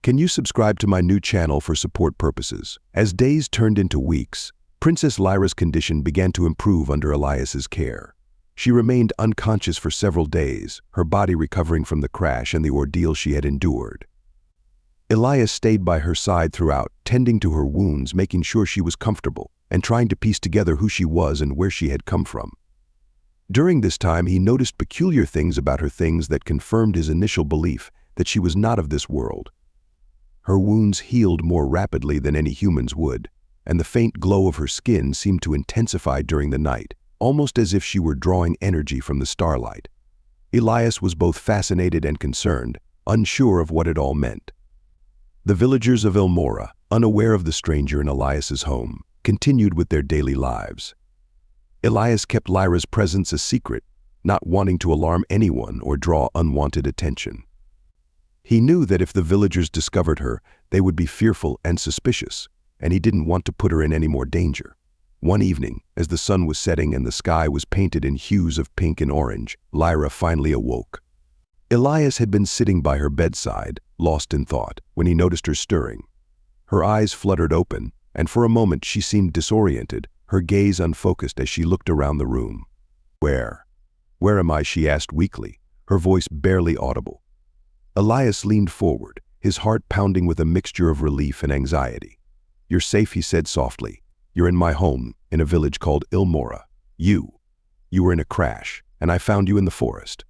Can you subscribe to my new channel for support purposes? As days turned into weeks, Princess Lyra's condition began to improve under Elias's care. She remained unconscious for several days, her body recovering from the crash and the ordeal she had endured. Elias stayed by her side throughout, tending to her wounds, making sure she was comfortable, and trying to piece together who she was and where she had come from. During this time, he noticed peculiar things about her, things that confirmed his initial belief that she was not of this world. Her wounds healed more rapidly than any humans would, and the faint glow of her skin seemed to intensify during the night, almost as if she were drawing energy from the starlight. Elias was both fascinated and concerned, unsure of what it all meant. The villagers of Ilmora, unaware of the stranger in Elias's home, continued with their daily lives. Elias kept Lyra's presence a secret, not wanting to alarm anyone or draw unwanted attention. He knew that if the villagers discovered her, they would be fearful and suspicious, and he didn't want to put her in any more danger. One evening, as the sun was setting and the sky was painted in hues of pink and orange, Lyra finally awoke. Elias had been sitting by her bedside, lost in thought, when he noticed her stirring. Her eyes fluttered open, and for a moment she seemed disoriented, her gaze unfocused as she looked around the room. Where am I?" she asked weakly, her voice barely audible. Elias leaned forward, his heart pounding with a mixture of relief and anxiety. "You're safe," he said softly. "You're in my home, in a village called Ilmora. You were in a crash, and I found you in the forest."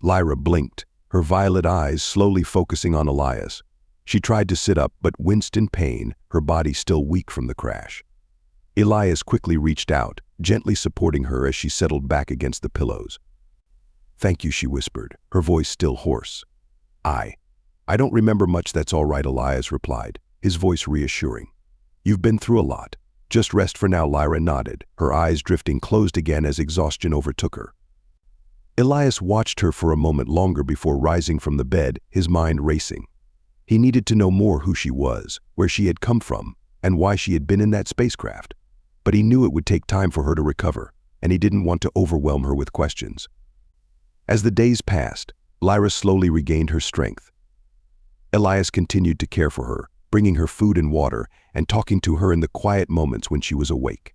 Lyra blinked, her violet eyes slowly focusing on Elias. She tried to sit up but winced in pain, her body still weak from the crash. Elias quickly reached out, gently supporting her as she settled back against the pillows. "Thank you," she whispered, her voice still hoarse. I don't remember much." "That's all right," Elias replied, his voice reassuring. "You've been through a lot. Just rest for now." Lyra nodded, her eyes drifting closed again as exhaustion overtook her. Elias watched her for a moment longer before rising from the bed, his mind racing. He needed to know more: who she was, where she had come from, and why she had been in that spacecraft. But he knew it would take time for her to recover, and he didn't want to overwhelm her with questions. As the days passed, Lyra slowly regained her strength. Elias continued to care for her, bringing her food and water, and talking to her in the quiet moments when she was awake.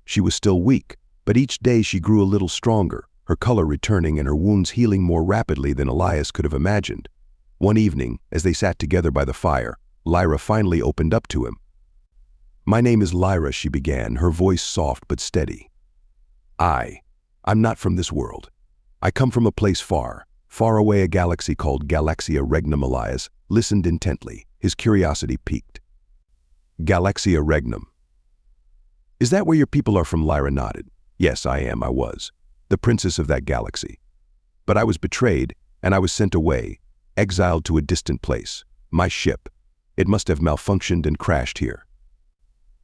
She was still weak, but each day she grew a little stronger, her color returning and her wounds healing more rapidly than Elias could have imagined. One evening, as they sat together by the fire, Lyra finally opened up to him. "My name is Lyra," she began, her voice soft but steady. I'm not from this world. I come from a place far away, a galaxy called Galaxia Regnum." Elias listened intently, his curiosity piqued. "Galaxia Regnum. Is that where your people are from?" Lyra nodded. "Yes, I was the princess of that galaxy. But I was betrayed, and I was sent away, exiled to a distant place. My ship, it must have malfunctioned and crashed here."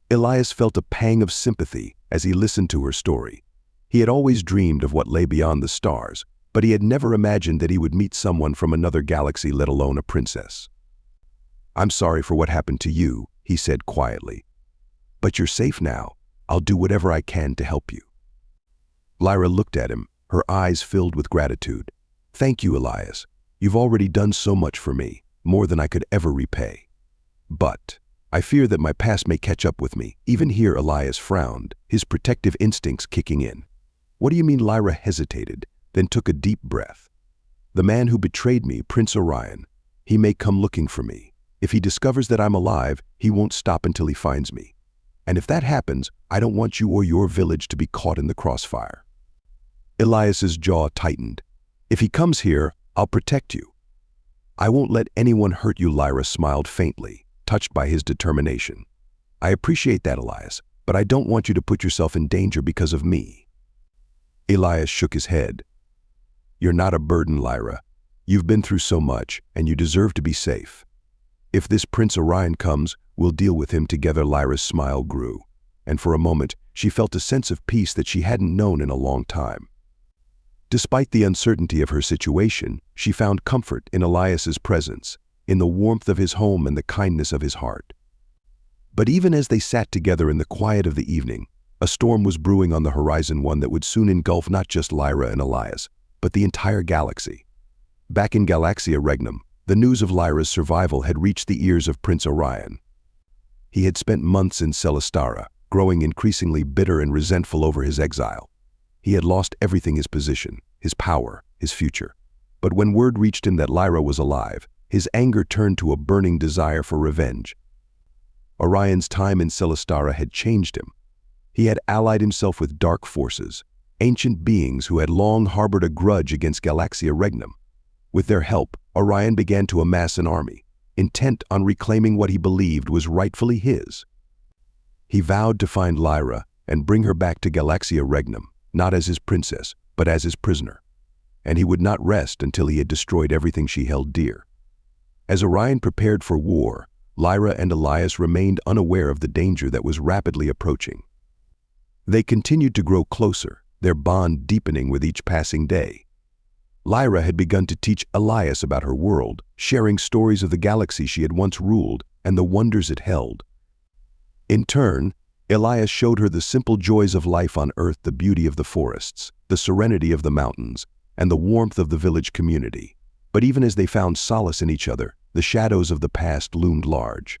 Elias felt a pang of sympathy as he listened to her story. He had always dreamed of what lay beyond the stars, but he had never imagined that he would meet someone from another galaxy, let alone a princess. "I'm sorry for what happened to you," he said quietly. "But you're safe now. I'll do whatever I can to help you." Lyra looked at him, her eyes filled with gratitude. "Thank you, Elias. You've already done so much for me, more than I could ever repay. But I fear that my past may catch up with me." Even here Elias frowned, his protective instincts kicking in. "What do you mean?" Lyra hesitated, then took a deep breath. "The man who betrayed me, Prince Orion, he may come looking for me. If he discovers that I'm alive, he won't stop until he finds me. And if that happens, I don't want you or your village to be caught in the crossfire." Elias's jaw tightened. "If he comes here, I'll protect you." "I won't let anyone hurt you." Lyra smiled faintly, touched by his determination. "I appreciate that, Elias, but I don't want you to put yourself in danger because of me." Elias shook his head. "You're not a burden, Lyra. You've been through so much, and you deserve to be safe. If this Prince Orion comes, we'll deal with him together." Lyra's smile grew, and for a moment she felt a sense of peace that she hadn't known in a long time. Despite the uncertainty of her situation, she found comfort in Elias's presence, in the warmth of his home and the kindness of his heart. But even as they sat together in the quiet of the evening, a storm was brewing on the horizon, one that would soon engulf not just Lyra and Elias, but the entire galaxy. Back in Galaxia Regnum, The news of Lyra's survival had reached the ears of Prince Orion. He had spent months in Celestara, growing increasingly bitter and resentful over his exile. He had lost everything: his position, his power, his future. But when word reached him that Lyra was alive, his anger turned to a burning desire for revenge. Orion's time in Celestara had changed him. He had allied himself with dark forces, ancient beings who had long harbored a grudge against Galaxia Regnum. With their help, Orion began to amass an army, intent on reclaiming what he believed was rightfully his. He vowed to find Lyra and bring her back to Galaxia Regnum, not as his princess, but as his prisoner. And he would not rest until he had destroyed everything she held dear. As Orion prepared for war, Lyra and Elias remained unaware of the danger that was rapidly approaching. They continued to grow closer, their bond deepening with each passing day. Lyra had begun to teach Elias about her world, sharing stories of the galaxy she had once ruled and the wonders it held. In turn, Elias showed her the simple joys of life on Earth: the beauty of the forests, the serenity of the mountains, and the warmth of the village community. But even as they found solace in each other, the shadows of the past loomed large.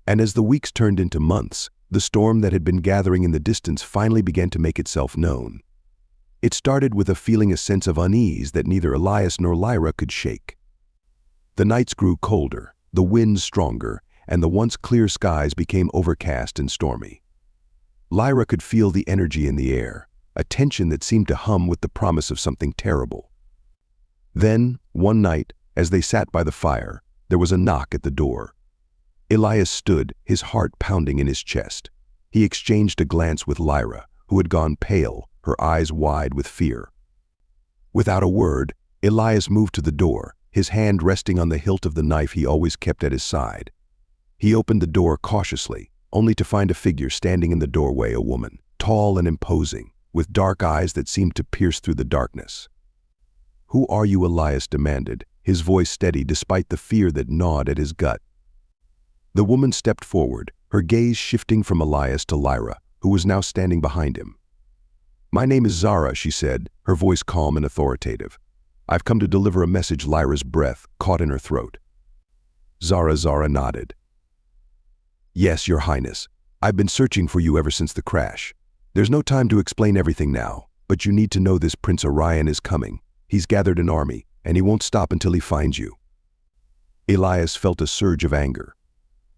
And as the weeks turned into months, the storm that had been gathering in the distance finally began to make itself known. It started with a sense of unease that neither Elias nor Lyra could shake. The nights grew colder, the winds stronger, and the once clear skies became overcast and stormy. Lyra could feel the energy in the air, a tension that seemed to hum with the promise of something terrible. Then, one night, as they sat by the fire, there was a knock at the door. Elias stood, his heart pounding in his chest. He exchanged a glance with Lyra, who had gone pale, her eyes wide with fear. Without a word, Elias moved to the door, his hand resting on the hilt of the knife he always kept at his side. He opened the door cautiously, only to find a figure standing in the doorway: a woman, tall and imposing, with dark eyes that seemed to pierce through the darkness. "Who are you?" Elias demanded, his voice steady despite the fear that gnawed at his gut. The woman stepped forward, her gaze shifting from Elias to Lyra, who was now standing behind him. "My name is Zara," she said, her voice calm and authoritative. "I've come to deliver a message." Lyra's breath caught in her throat. Zara nodded. "Yes, Your Highness. I've been searching for you ever since the crash. There's no time to explain everything now, but you need to know this: Prince Orion is coming. He's gathered an army, and he won't stop until he finds you." Elias felt a surge of anger.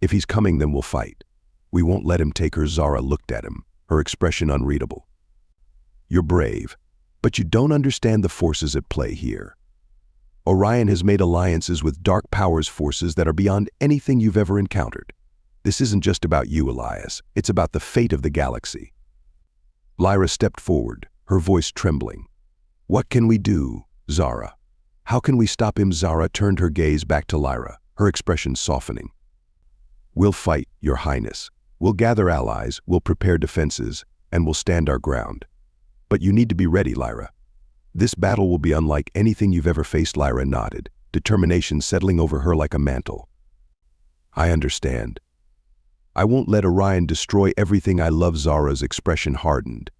"If he's coming, then we'll fight. We won't let him take her." Zara looked at him, her expression unreadable. "You're brave, but you don't understand the forces at play here. Orion has made alliances with dark powers, forces that are beyond anything you've ever encountered. This isn't just about you, Elias. It's about the fate of the galaxy." Lyra stepped forward, her voice trembling. "What can we do, Zara? How can we stop him?" Zara turned her gaze back to Lyra, her expression softening. "We'll fight, Your Highness. We'll gather allies, we'll prepare defenses, and we'll stand our ground. But you need to be ready, Lyra. This battle will be unlike anything you've ever faced." Lyra nodded, determination settling over her like a mantle. "I understand. I won't let Orion destroy everything I love." Zara's expression hardened.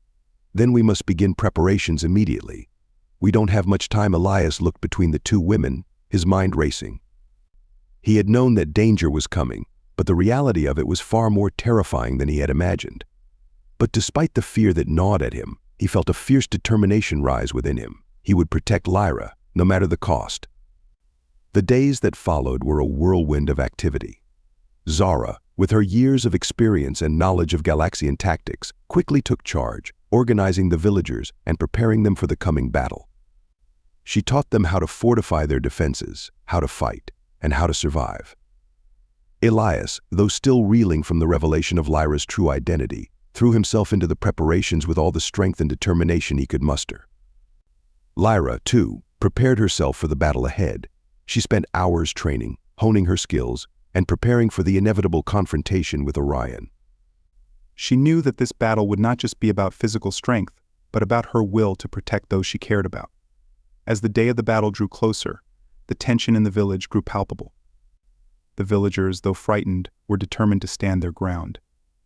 "Then we must begin preparations immediately. We don't have much time." Elias looked between the two women, his mind racing. He had known that danger was coming, but the reality of it was far more terrifying than he had imagined. But despite the fear that gnawed at him, he felt a fierce determination rise within him. He would protect Lyra, no matter the cost. The days that followed were a whirlwind of activity. Zara, with her years of experience and knowledge of Galaxian tactics, quickly took charge, organizing the villagers and preparing them for the coming battle. She taught them how to fortify their defenses, how to fight, and how to survive. Elias, though still reeling from the revelation of Lyra's true identity, threw himself into the preparations with all the strength and determination he could muster. Lyra, too, prepared herself for the battle ahead. She spent hours training, honing her skills, and preparing for the inevitable confrontation with Orion. She knew that this battle would not just be about physical strength, but about her will to protect those she cared about. As the day of the battle drew closer, the tension in the village grew palpable. The villagers, though frightened, were determined to stand their ground.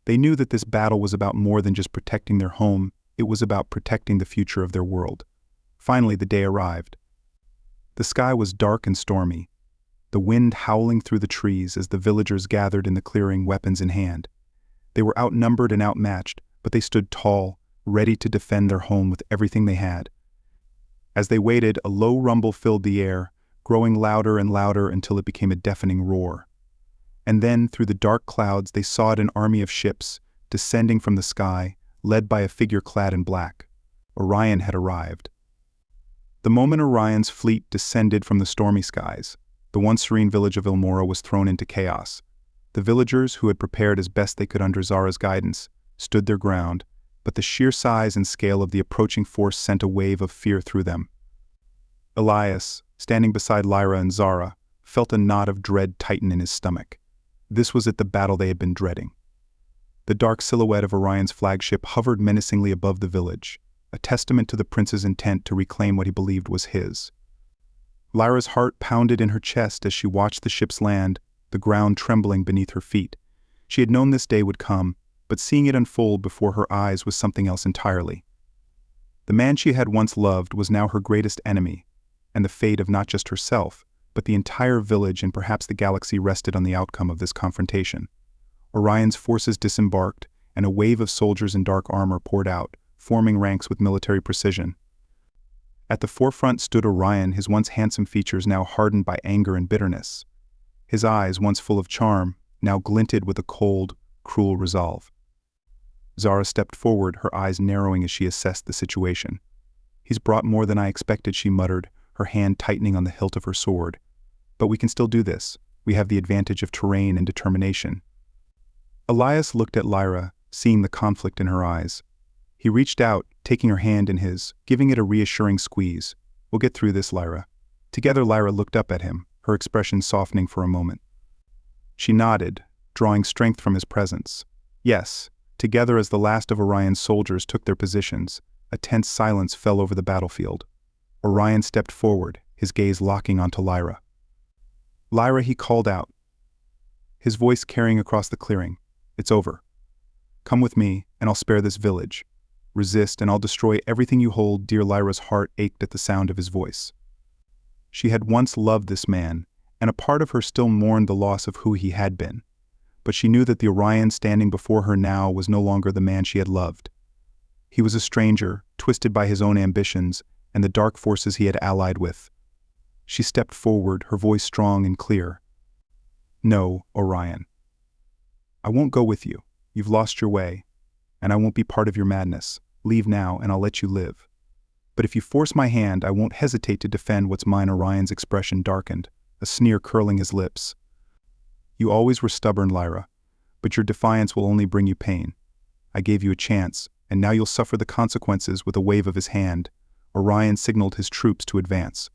They knew that this battle was about more than just protecting their home, it was about protecting the future of their world. Finally, the day arrived. The sky was dark and stormy. the wind howling through the trees as the villagers gathered in the clearing, weapons in hand. They were outnumbered and outmatched, but they stood tall, ready to defend their home with everything they had. As they waited, a low rumble filled the air, growing louder and louder until it became a deafening roar. And then, through the dark clouds, they saw an army of ships, descending from the sky, led by a figure clad in black. Orion had arrived. The moment Orion's fleet descended from the stormy skies, the once serene village of Ilmora was thrown into chaos. The villagers, who had prepared as best they could under Zara's guidance, stood their ground, but the sheer size and scale of the approaching force sent a wave of fear through them. Elias, standing beside Lyra and Zara, felt a knot of dread tighten in his stomach. This was it, the battle they had been dreading. The dark silhouette of Orion's flagship hovered menacingly above the village, a testament to the prince's intent to reclaim what he believed was his. Lyra's heart pounded in her chest as she watched the ships land, the ground trembling beneath her feet. She had known this day would come, but seeing it unfold before her eyes was something else entirely. The man she had once loved was now her greatest enemy, and the fate of not just herself, but the entire village and perhaps the galaxy rested on the outcome of this confrontation. Orion's forces disembarked, and a wave of soldiers in dark armor poured out, forming ranks with military precision. At the forefront stood Orion, his once handsome features now hardened by anger and bitterness. His eyes, once full of charm, now glinted with a cold, cruel resolve. Zara stepped forward, her eyes narrowing as she assessed the situation. "He's brought more than I expected," she muttered, her hand tightening on the hilt of her sword. "But we can still do this. We have the advantage of terrain and determination." Elias looked at Lyra, seeing the conflict in her eyes. He reached out, taking her hand in his, giving it a reassuring squeeze. "We'll get through this, Lyra." Together Lyra looked up at him, her expression softening for a moment. She nodded, drawing strength from his presence. Yes, together as the last of Orion's soldiers took their positions, a tense silence fell over the battlefield. Orion stepped forward, his gaze locking onto Lyra. "Lyra," he called out, his voice carrying across the clearing. "It's over. Come with me, and I'll spare this village. Resist, and I'll destroy everything you hold." Dear Lyra's heart ached at the sound of his voice. She had once loved this man, and a part of her still mourned the loss of who he had been. But she knew that the Orion standing before her now was no longer the man she had loved. He was a stranger, twisted by his own ambitions and the dark forces he had allied with. She stepped forward, her voice strong and clear. "No, Orion. I won't go with you. You've lost your way, and I won't be part of your madness. Leave now, and I'll let you live. But if you force my hand, I won't hesitate to defend what's mine." Orion's expression darkened, a sneer curling his lips. "You always were stubborn, Lyra, but your defiance will only bring you pain. I gave you a chance, and now you'll suffer the consequences." With a wave of his hand, Orion signaled his troops to advance.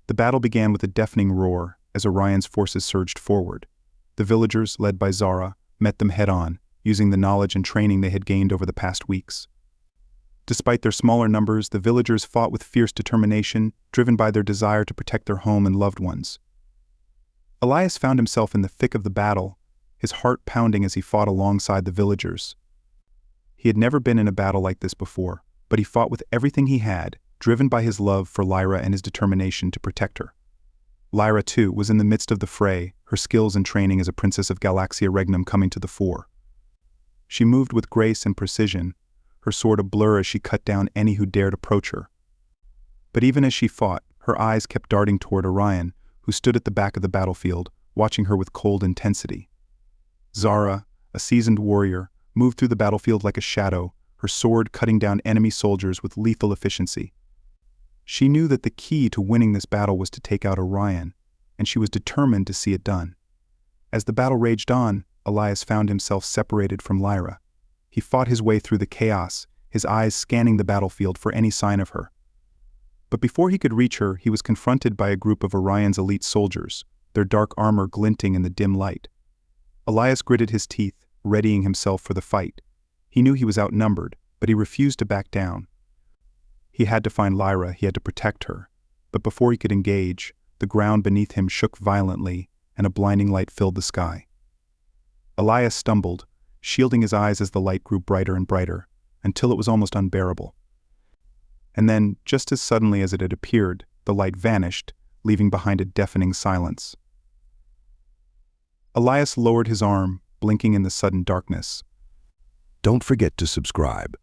The battle began with a deafening roar as Orion's forces surged forward. The villagers, led by Zara, met them head-on, using the knowledge and training they had gained over the past weeks. Despite their smaller numbers, the villagers fought with fierce determination, driven by their desire to protect their home and loved ones. Elias found himself in the thick of the battle, his heart pounding as he fought alongside the villagers. He had never been in a battle like this before, but he fought with everything he had, driven by his love for Lyra and his determination to protect her. Lyra, too, was in the midst of the fray, her skills and training as a princess of Galaxia Regnum coming to the fore. She moved with grace and precision, her sword a blur as she cut down any who dared approach her. But even as she fought, her eyes kept darting toward Orion, who stood at the back of the battlefield, watching her with cold intensity. Zara, a seasoned warrior, moved through the battlefield like a shadow, her sword cutting down enemy soldiers with lethal efficiency. She knew that the key to winning this battle was to take out Orion, and she was determined to see it done. As the battle raged on, Elias found himself separated from Lyra. He fought his way through the chaos, his eyes scanning the battlefield for any sign of her. But before he could reach her, he was confronted by a group of Orion's elite soldiers, their dark armor glinting in the dim light. Elias gritted his teeth, readying himself for the fight. He knew he was outnumbered, but he refused to back down. He had to find Lyra, he had to protect her. But before he could engage, the ground beneath him shook violently, and a blinding light filled the sky. Elias stumbled, shielding his eyes as the light grew brighter and brighter, until it was almost unbearable. And then, just as suddenly as it had appeared, the light vanished, leaving behind a deafening silence. Elias lowered his arm, blinking in the sudden darkness. Don't forget to subscribe.